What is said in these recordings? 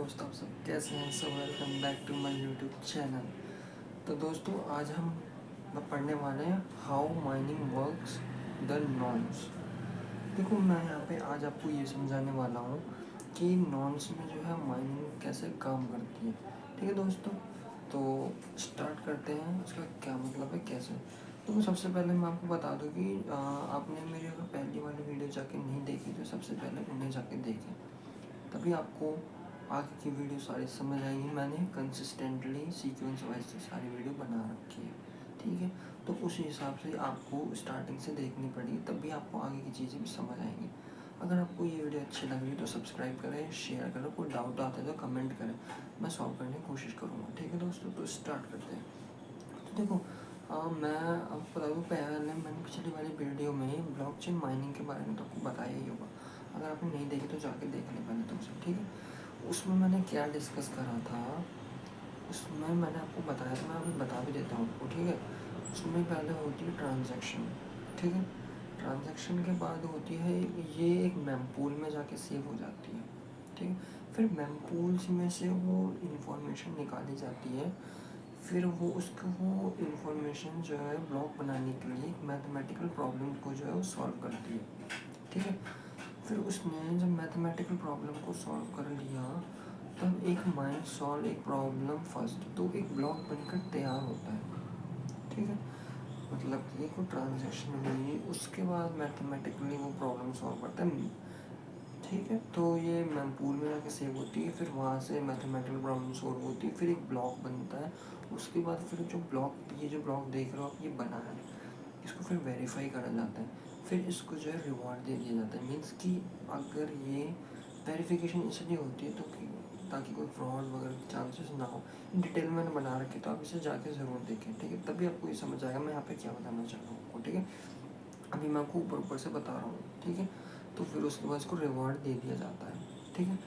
दोस्तों, आप सब कैसे हैं? So welcome back to my YouTube channel. तो दोस्तों, आज हम पढ़ने वाले हैं how mining works the nonce. देखो, मैं यहाँ पे आज आपको ये समझाने वाला हूँ कि नॉन्स में जो है माइनिंग कैसे काम करती है। ठीक है दोस्तों, तो स्टार्ट करते हैं। उसका क्या मतलब है, कैसे। तो सबसे पहले मैं आपको बता दूँ कि आपने मेरी अगर पहली वाली वीडियो जाके नहीं देखी तो सबसे पहले उन्हें जाके देखें, तभी आपको आगे की वीडियो सारी समझ आएगी। मैंने कंसिस्टेंटली सीक्वेंस वाइज से सारी वीडियो बना रखी है, ठीक है। तो उस हिसाब से आपको स्टार्टिंग से देखनी पड़ेगी, तब भी आपको आगे की चीज़ें भी समझ आएंगी। अगर आपको ये वीडियो अच्छी लग रही है तो सब्सक्राइब करें, शेयर करें, कोई डाउट आता है तो कमेंट करें, मैं सॉल्व करने की कोशिश करूँगा। ठीक है दोस्तों, तो स्टार्ट करते हैं। तो देखो, मैं आपको बता दूँ, पहले मैंने पिछली वाली वीडियो में ब्लॉकचेन माइनिंग के बारे में तो आपको बताया ही होगा। अगर आपने नहीं देखी तो जाके देख लें पहले तो उसे, ठीक है। उसमें मैंने क्या डिस्कस करा था, उसमें मैंने आपको बताया था, मैं अभी बता भी देता हूँ आपको, ठीक है। उसमें पहले होती है ट्रांजैक्शन, ठीक है। ट्रांजैक्शन के बाद होती है ये एक मेमपूल में जाके सेव हो जाती है, ठीक है। फिर मेमपूल में से वो इंफॉर्मेशन निकाली जाती है, फिर वो इंफॉर्मेशन जो है ब्लॉक बनाने के लिए एक मैथमेटिकल प्रॉब्लम को जो है वो सॉल्व करती है, ठीक है। फिर उसने जब मैथमेटिकल प्रॉब्लम को सॉल्व कर लिया, तब एक माइंड सॉल्व एक प्रॉब्लम फर्स्ट, तो एक ब्लॉक बनकर तैयार होता है, ठीक है। मतलब कि कोई ट्रांजेक्शन हुई, उसके बाद मैथमेटिकली वो प्रॉब्लम सॉल्व करता है, ठीक है। तो ये मेमपूल में जाके सेव होती है, फिर वहाँ से मैथमेटिकल प्रॉब्लम सॉल्व होती है, फिर एक ब्लॉक बनता है। उसके बाद फिर ये जो ब्लॉक देख रहे हो आप, ये बना है, इसको फिर वेरीफाई करा जाता है, फिर इसको जो है रिवॉर्ड दे दिया जाता है। मीन्स कि अगर ये वेरिफिकेशन इसलिए होती है तो ताकि कोई फ्रॉड वगैरह के चांसेस ना हो। डिटेल मैंने बना रखी, तो आप इसे जाके ज़रूर देखें, ठीक है। तभी आपको ये समझ आएगा मैं यहाँ पे क्या बताना चाह रहा हूँ आपको, ठीक है। अभी मैं आपको ऊपर से बता रहा हूँ, ठीक है। तो फिर उसके बाद इसको रिवॉर्ड दे दिया जाता है, ठीक है।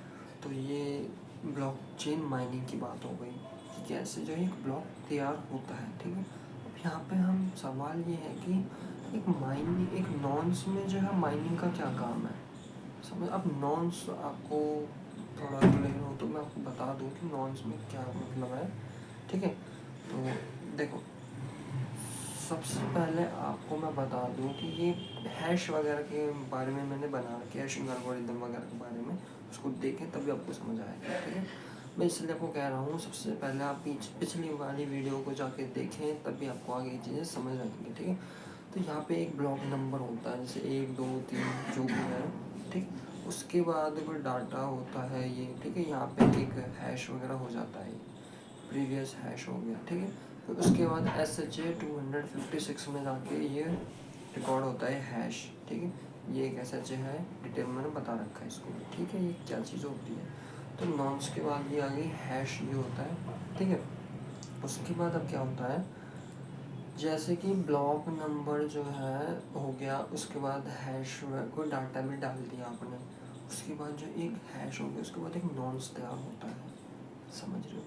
तो ये ब्लॉकचेन माइनिंग की बात हो गई कि कैसे जो है एक ब्लॉक तैयार होता है, ठीक है। अब यहाँ पे हम सवाल ये है कि एक नॉन्स में जो है माइनिंग का क्या काम है, समझ। अब नॉन्स आपको थोड़ा क्लियर हो तो मैं आपको बता दूँ कि नॉन्स में क्या मतलब है, ठीक है। तो देखो, सबसे पहले आपको मैं बता दूं कि ये हैश वगैरह के बारे में मैंने बना रखा है, हैशिंग एल्गोरिदम वगैरह के बारे में, उसको देखें तभी आपको समझ आएगा, ठीक है। मैं इसलिए आपको कह रहा हूँ सबसे पहले आप पिछली वाली वीडियो को जाके देखें, तभी आपको आगे की चीज़ें समझ आएंगी, ठीक है। तो यहाँ पे एक ब्लॉक नंबर होता है, जैसे 1 2 3 जो भी है, ठीक। उसके बाद कोई डाटा होता है ये, ठीक है। यहाँ पे एक हैश वगैरह हो जाता है, प्रीवियस हैश हो गया, ठीक है। फिर उसके बाद SHA 256 में जाके ये रिकॉर्ड होता है हैश, ठीक है। ये एक SHA है, डिटेल मैंने बता रखा है इसको, ठीक है, ये क्या चीज़ होती है। तो नॉन्स के बाद ये आ गई हैश, ये होता है, ठीक है। उसके बाद अब क्या होता है, जैसे कि ब्लॉक नंबर जो है हो गया, उसके बाद हैश को डाटा में डाल दिया आपने, उसके बाद जो एक हैश हो गया, उसके बाद एक नॉन्स तैयार होता है, समझ रहे हो।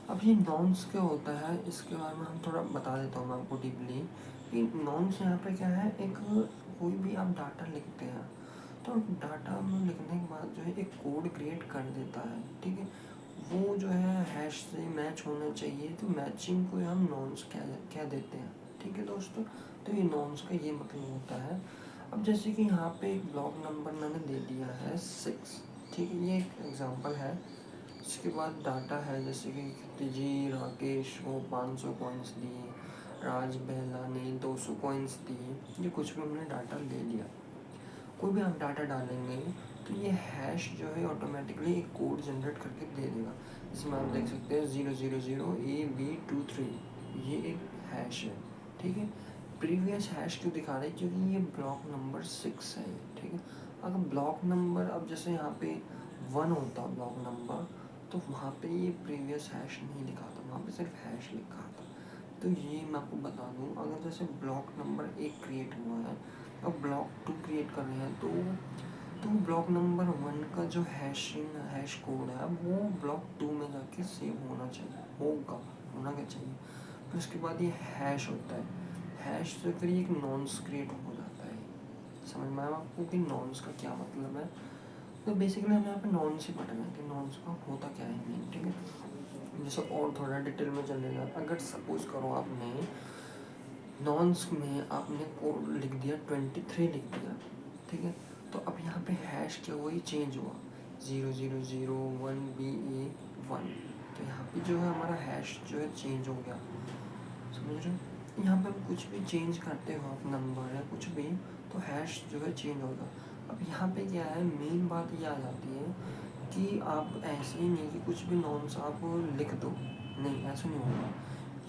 अब ये नॉन्स क्या होता है, इसके बारे में हम थोड़ा बता देता हूँ मैं आपको डीपली कि नॉन्स यहाँ पे क्या है। एक कोई भी आप डाटा लिखते हैं तो डाटा में लिखने के बाद जो है एक कोड क्रिएट कर देता है, ठीक है। वो जो है हैश से मैच होना चाहिए, तो मैचिंग को हम नॉन्स क्या देते हैं, ठीक है दोस्तों। तो ये नॉन्स का ये मतलब होता है। अब जैसे कि यहाँ पे एक ब्लॉक नंबर मैंने दे दिया है 6, ठीक है, ये एक एग्जांपल है। इसके बाद डाटा है, जैसे कि जी राकेश को 500 कॉइन्स दिए, राज बेहला ने 200 कॉइन्स दिए, ये कुछ भी हमने डाटा ले लिया। कोई भी आप डाटा डालेंगे तो ये हैश जो है ऑटोमेटिकली एक कोड जनरेट करके दे देगा, जिसमें आप देख सकते हैं 000AB23, ये एक हैश है, ठीक है। प्रीवियस हैश क्यों दिखा रहे हैं, क्योंकि ये ब्लॉक नंबर 6 है, ठीक है। अगर ब्लॉक नंबर, अब जैसे यहाँ पे 1 होता ब्लॉक नंबर, तो वहाँ पे ये प्रीवियस हैश नहीं लिखा था, वहाँ पे सिर्फ हैश लिखा था। तो ये मैं आपको बता दूँ, अगर जैसे ब्लॉक नंबर 1 क्रिएट हुआ है, अब ब्लॉक 2 क्रिएट कर रहे हैं, तो ब्लॉक नंबर 1 का जो हैश कोड है वो ब्लॉक 2 में जाके सेव होना चाहिए, होना क्या चाहिए। फिर उसके बाद ये हैश होता है, हैश से फिर एक नॉन्स क्रिएट हो जाता है। समझ में आया आपको कि नॉन्स का क्या मतलब है। तो बेसिकली हम यहाँ पे नॉन्स ही पढ़ रहे हैं कि नॉन्स का होता क्या है मेन, ठीक है। जैसे और थोड़ा डिटेल में चलेगा, अगर सपोज करो आपने नॉन्स में आपने कोड लिख दिया 23 लिख दिया, ठीक है, तो अब यहाँ पे हैश क्या हुआ, ये चेंज हुआ 0001BA1, तो यहाँ पे जो है हमारा हैश जो है चेंज हो गया, समझ रहे हो। यहाँ पे हम कुछ भी चेंज करते हो आप नंबर या कुछ भी, तो हैश जो है चेंज होगा। अब यहाँ पे क्या है, मेन बात ये आ जाती है कि आप ऐसे ही नहीं कि कुछ भी नॉन्स आप लिख दो, नहीं ऐसा नहीं होगा।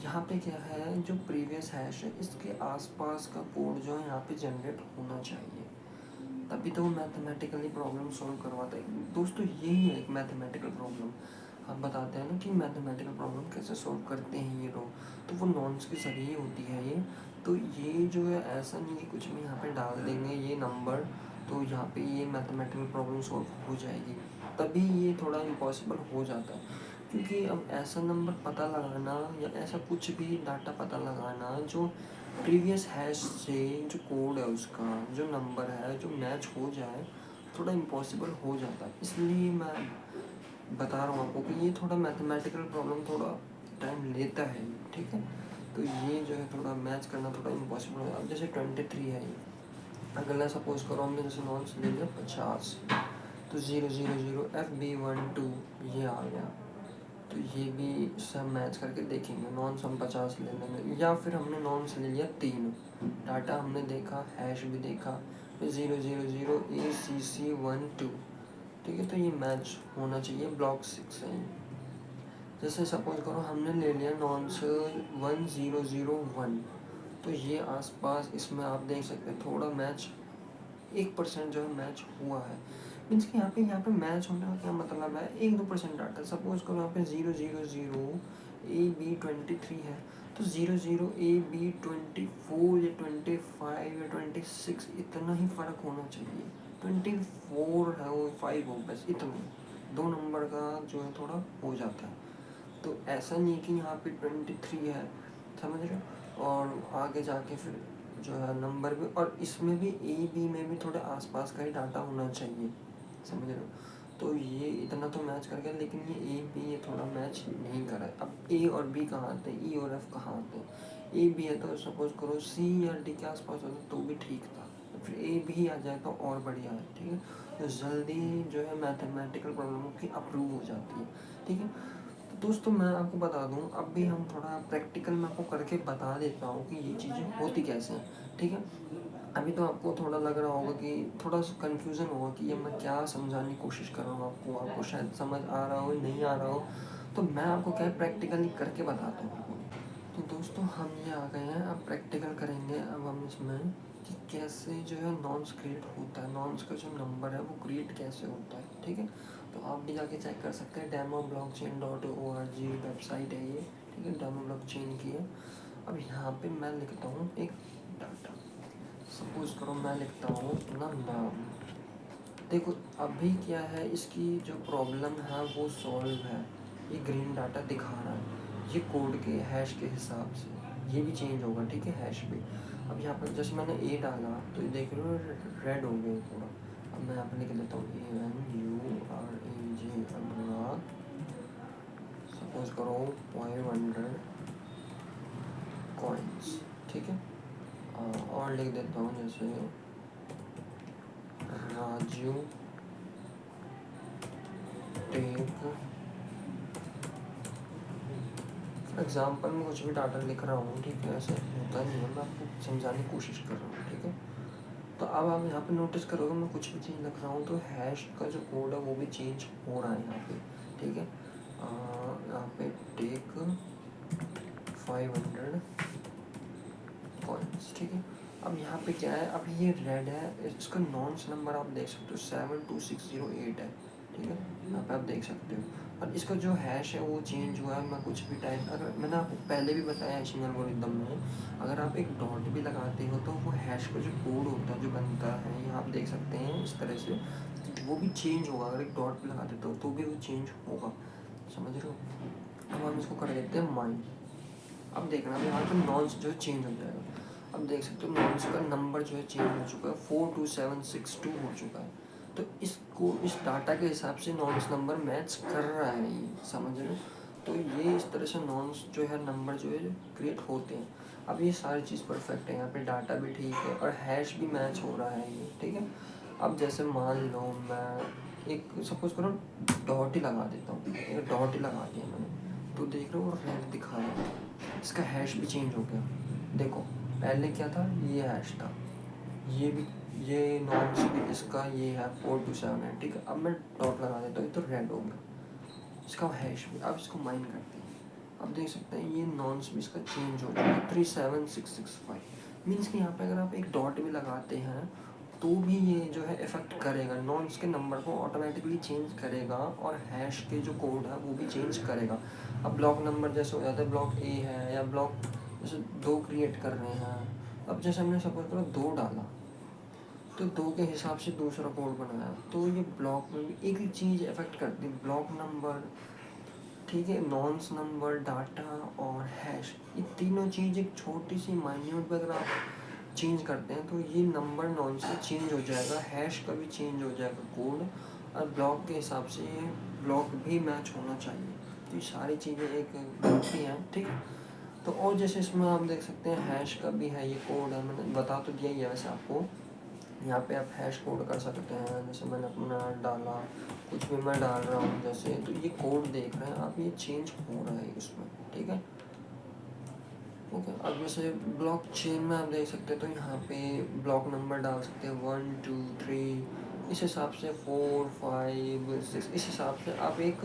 यहाँ पे क्या है, जो प्रीवियस हैश है इसके आसपास का कोड जो है यहाँ पे जनरेट होना चाहिए, तभी तो वो मैथमेटिकली प्रॉब्लम सॉल्व करवाता है। दोस्तों यही है एक मैथमेटिकल प्रॉब्लम, हम बताते हैं ना कि मैथमेटिकल प्रॉब्लम कैसे सॉल्व करते हैं ये लोग, तो वो नॉन्स के जरिए होती है ये। तो ये जो है ऐसा नहीं कि कुछ भी यहाँ पे डाल देंगे ये नंबर तो यहाँ पे ये मैथमेटिकल प्रॉब्लम सॉल्व हो जाएगी, तभी ये थोड़ा इम्पॉसिबल हो जाता है। क्योंकि अब ऐसा नंबर पता लगाना या ऐसा कुछ भी डाटा पता लगाना जो प्रीवियस हैश से जो कोड है उसका जो नंबर है जो मैच हो जाए, थोड़ा इम्पॉसिबल हो जाता है। इसलिए मैं बता रहा हूँ आपको कि ये थोड़ा मैथमेटिकल प्रॉब्लम थोड़ा टाइम लेता है, ठीक है। तो ये जो है थोड़ा मैच करना थोड़ा इम्पॉसिबल है। अब जैसे 23 है ये, अगर मैं सपोज करो हमने जैसे नॉन्स ले लिया 50, तो 000FB12 ये आ गया, तो ये भी सब मैच करके देखेंगे। नॉन्स हम 50 ले लेंगे, या फिर हमने नॉन्स ले लिया 3, डाटा हमने देखा, हैश भी देखा, फिर 000ACC12, ठीक है, तो ये मैच होना चाहिए, ब्लॉक 6 है। जैसे सपोज करो हमने ले लिया नॉन्स 1001, तो ये आसपास इसमें आप देख सकते हैं थोड़ा मैच 1% जो है मैच हुआ है। मीन्स कि यहाँ पे मैच होने का क्या मतलब है, 1-2% डाटा। सपोज करो यहाँ पे 000AB23 है, तो 00AB24 या 25 या 26 इतना ही फ़र्क होना चाहिए। 24 है वो 5 हो, बस इतना 2 नंबर का जो है थोड़ा हो जाता है। तो ऐसा नहीं कि यहाँ पे 23 है, समझ रहे हो, और आगे जाके फिर जो है नंबर भी, और इसमें भी AB में भी थोड़े आसपास का ही डाटा होना चाहिए, समझ रहे हो। तो ये इतना तो मैच कर गया, लेकिन ये AB ये थोड़ा मैच नहीं कर रहा है। अब A और B कहाँ आते हैं, E और F कहाँ आते हैं। AB है तो सपोज करो C या D के आसपास होता तो भी ठीक था, फिर A भी आ जाए तो और बढ़िया है, ठीक है। तो जल्दी जो है मैथमेटिकल प्रॉब्लम की अप्रूव हो जाती है, ठीक है। दोस्तों मैं आपको बता दूं, अब भी हम थोड़ा प्रैक्टिकल में आपको करके बता देता हूँ कि ये चीज़ें होती कैसे हैं, ठीक है। अभी तो आपको थोड़ा लग रहा होगा कि थोड़ा सा कन्फ्यूज़न होगा कि ये मैं क्या समझाने की कोशिश कर रहा हूँ आपको शायद समझ आ रहा हो नहीं आ रहा हो, तो मैं आपको क्या है प्रैक्टिकली करके बताता हूँ आपको। तो दोस्तों हम ये आ गए हैं, अब प्रैक्टिकल करेंगे। अब हम इसमें कि कैसे जो है नॉन्स क्रिएट होता है, नॉन्स का जो नंबर है वो क्रिएट कैसे होता है, ठीक है। तो आप भी जाके चेक कर सकते हैं, demoblockchain.org वेबसाइट है ये, ठीक है, डेमो ब्लॉकचेन की है। अब यहाँ पे मैं लिखता हूँ एक डाटा, सपोज करो मैं लिखता हूँ अपना नाम। देखो अभी क्या है, इसकी जो प्रॉब्लम है वो सॉल्व है, ये ग्रीन डाटा दिखा रहा है, ये कोड के हैश के हिसाब से ये भी चेंज होगा, ठीक है, हैश भी। अब यहाँ पर जैसे मैंने A डाला तो ये देख रहे हो रेड हो गया पूरा। अब मैं यहाँ पर लिख लेता हूँ ANURAJ अनुराग, सपोज करो 500 कॉइन्स, ठीक है। और लिख देता हूँ जैसे राजू टेक, एग्जाम्पल में कुछ भी डाटा लिख रहा हूँ, ठीक है, ऐसे होता नहीं है, मैं आपको समझाने की कोशिश कर रहा हूँ, ठीक है। तो अब आप यहाँ पे नोटिस करोगे मैं कुछ भी चीज़ लिख रहा हूँ तो हैश का जो कोड है वो भी चेंज हो रहा है यहाँ पे, ठीक है। यहाँ पे टेक 500 कॉइन्स, ठीक है। अब यहाँ पे क्या है, अब ये रेड है, इसका नॉन्स नंबर आप देख सकते हो 72608 है, ठीक है, यहाँ पे आप देख सकते हो। और इसका जो हैश है वो चेंज हुआ है, मैं कुछ भी टाइप, अगर मैंने आपको पहले भी बताया हैशिंग एल्गोरिथम में, अगर आप एक डॉट भी लगाते हो तो वो हैश का जो कोड होता है जो बनता है, यहाँ आप देख सकते हैं इस तरह से, वो भी चेंज होगा। अगर एक डॉट भी लगा देते हो तो भी वो चेंज होगा, समझ रहे हो। अब हम इसको कर देते हैं माइन। अब देखना यहाँ पर नॉन्स जो है चेंज हो जाएगा। अब देख सकते हो नॉन्स का नंबर जो है चेंज हो चुका है, 42762 हो चुका है। तो तो इसको इस डाटा के हिसाब से नॉन्स नंबर मैच कर रहा है, ये समझ रहे हो। तो ये इस तरह से नॉन्स जो है नंबर जो है क्रिएट होते हैं। अब ये सारी चीज़ परफेक्ट है, यहाँ पे डाटा भी ठीक है और हैश भी मैच हो रहा है ये, ठीक है। अब जैसे मान लो मैं एक सपोज करो डॉट ही लगा देता हूँ, एक डॉट ही लगा दिया मैंने, तो देख रहे हो रेड दिखा रहा है, इसका हैश भी चेंज हो गया। देखो पहले क्या था, ये हैश था, ये भी, ये नॉन्स भी इसका ये है 427 है, ठीक है। अब मैं डॉट लगा देता हूँ, ये तो रेड हो गया इसका हैश भी। अब इसको माइन करते हैं, अब देख सकते हैं ये नॉन्स भी इसका चेंज हो गया 37665। मीन्स कि यहाँ पे अगर आप एक डॉट भी लगाते हैं तो भी ये जो है इफेक्ट करेगा, नॉन्स के नंबर को ऑटोमेटिकली चेंज करेगा और हैश के जो कोड है वो भी चेंज करेगा। अब ब्लॉक नंबर जैसे हो जाता है, ब्लॉक ए है या ब्लॉक जैसे 2 क्रिएट कर रहे हैं, अब जैसे हमने सपोज करो 2 डाला तो 2 के हिसाब से दूसरा कोड बनाया, तो ये ब्लॉक में भी एक ही चीज़ इफेक्ट करती है, ब्लॉक नंबर, ठीक है, नॉन्स नंबर, डाटा और हैश, ये तीनों चीज़ एक छोटी सी माइन्यूट पे अगर आप चेंज करते हैं तो ये नंबर नॉन्स से चेंज हो जाएगा, हैश का भी चेंज हो जाएगा कोड, और ब्लॉक के हिसाब से ये ब्लॉक भी मैच होना चाहिए। तो ये सारी चीज़ें एक बनती हैं, ठीक है। तो और जैसे इसमें आप देख सकते हैं हैश का भी है, ये कोड है, मैंने बता तो दिया ही है वैसे आपको। यहाँ पे आप हैश कोड कर सकते हैं, जैसे मैंने अपना डाला, कुछ भी मैं डाल रहा हूँ जैसे, तो ये कोड देख रहे हैं आप, ये चेंज हो रहा है इसमें, ठीक है। ओके, अब जैसे ब्लॉक चेन में आप देख सकते हैं, तो यहाँ पे ब्लॉक नंबर डाल सकते हैं 1 2 3, इस हिसाब से 4 5 6, इस हिसाब से आप एक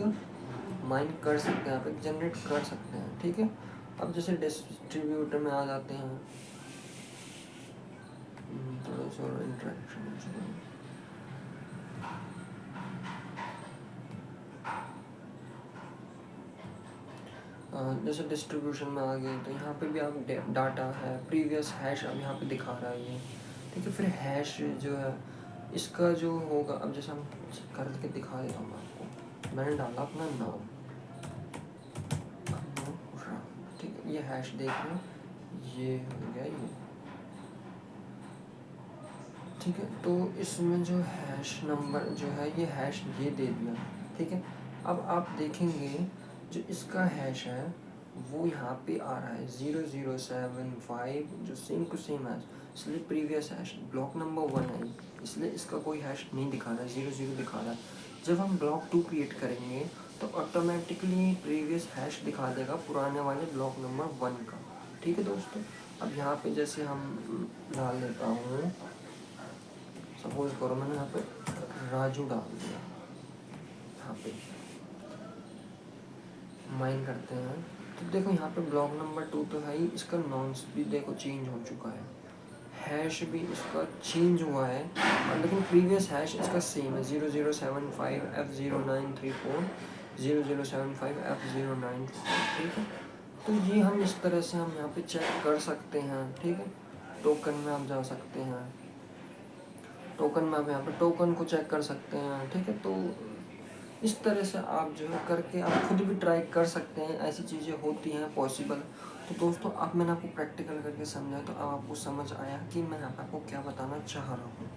माइन कर सकते हैं, आप एक जनरेट कर सकते हैं, ठीक है। अब जैसे डिस्ट्रीब्यूटर में आ जाते हैं, थोड़ा सा इंटरेक्शन जैसे डिस्ट्रीब्यूशन में आ गए, तो यहाँ पे भी आप डाटा है, प्रीवियस हैश अब यहाँ पे दिखा रहा है ये, ठीक है। फिर हैश जो है इसका जो होगा, अब जैसे हम करके दिखा देता हूँ आपको, मैंने डाला अपना नाम, ठीक है, ये हैश देख लो, ये हो गया ये, ठीक है। तो इसमें जो हैश नंबर जो है ये हैश ये दे दिया, ठीक है। अब आप देखेंगे जो इसका हैश है वो यहाँ पे आ रहा है 0075, जो सेम टू सेम हैश, इसलिए प्रीवियस हैश ब्लॉक नंबर 1 है, इसलिए इसका कोई हैश नहीं दिखा रहा है, 00 दिखा रहा है। जब हम ब्लॉक 2 क्रिएट करेंगे तो ऑटोमेटिकली प्रीवियस हैश दिखा देगा पुराने वाले ब्लॉक नंबर 1 का, ठीक है दोस्तों। अब यहाँ पे जैसे हम डाल देता हूँ, सपोज करो मैंने यहाँ पे राजू डाल दिया, यहाँ पे माइन करते हैं, तो देखो यहाँ पे ब्लॉक नंबर 2 तो है ही, इसका नॉन्स भी देखो चेंज हो चुका है, हैश भी इसका चेंज हुआ है, और लेकिन प्रीवियस हैश इसका सेम है 0075 F0934 0075 F0934, ठीक है। तो ये हम इस तरह से हम यहाँ पे चेक कर सकते हैं, ठीक है। टोकन में आप जा सकते हैं, टोकन में आप यहाँ पे टोकन को चेक कर सकते हैं, ठीक है। तो इस तरह से आप जो है करके आप खुद भी ट्राई कर सकते हैं, ऐसी चीज़ें होती हैं पॉसिबल। तो दोस्तों अब मैंने आपको प्रैक्टिकल करके समझाया, तो अब आपको समझ आया कि मैं यहाँ पे आपको क्या बताना चाह रहा हूँ,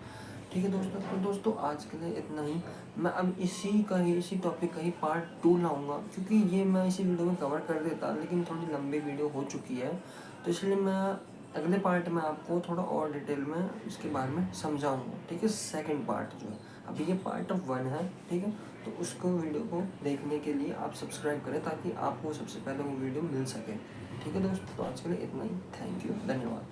ठीक है दोस्तों। तो दोस्तों आज के लिए इतना ही, मैं अब इसी टॉपिक का ही पार्ट 2 लाऊंगा, क्योंकि ये मैं इसी वीडियो में कवर कर देता, लेकिन थोड़ी लंबी वीडियो हो चुकी है, तो इसलिए मैं अगले पार्ट में आपको थोड़ा और डिटेल में इसके बारे में समझाऊंगा, ठीक है। सेकंड पार्ट जो है, अभी ये पार्ट 1 है, ठीक है। तो उसको वीडियो को देखने के लिए आप सब्सक्राइब करें, ताकि आपको सबसे पहले वो वीडियो मिल सके, ठीक है दोस्तों। तो आज के लिए इतना ही, थैंक यू, धन्यवाद।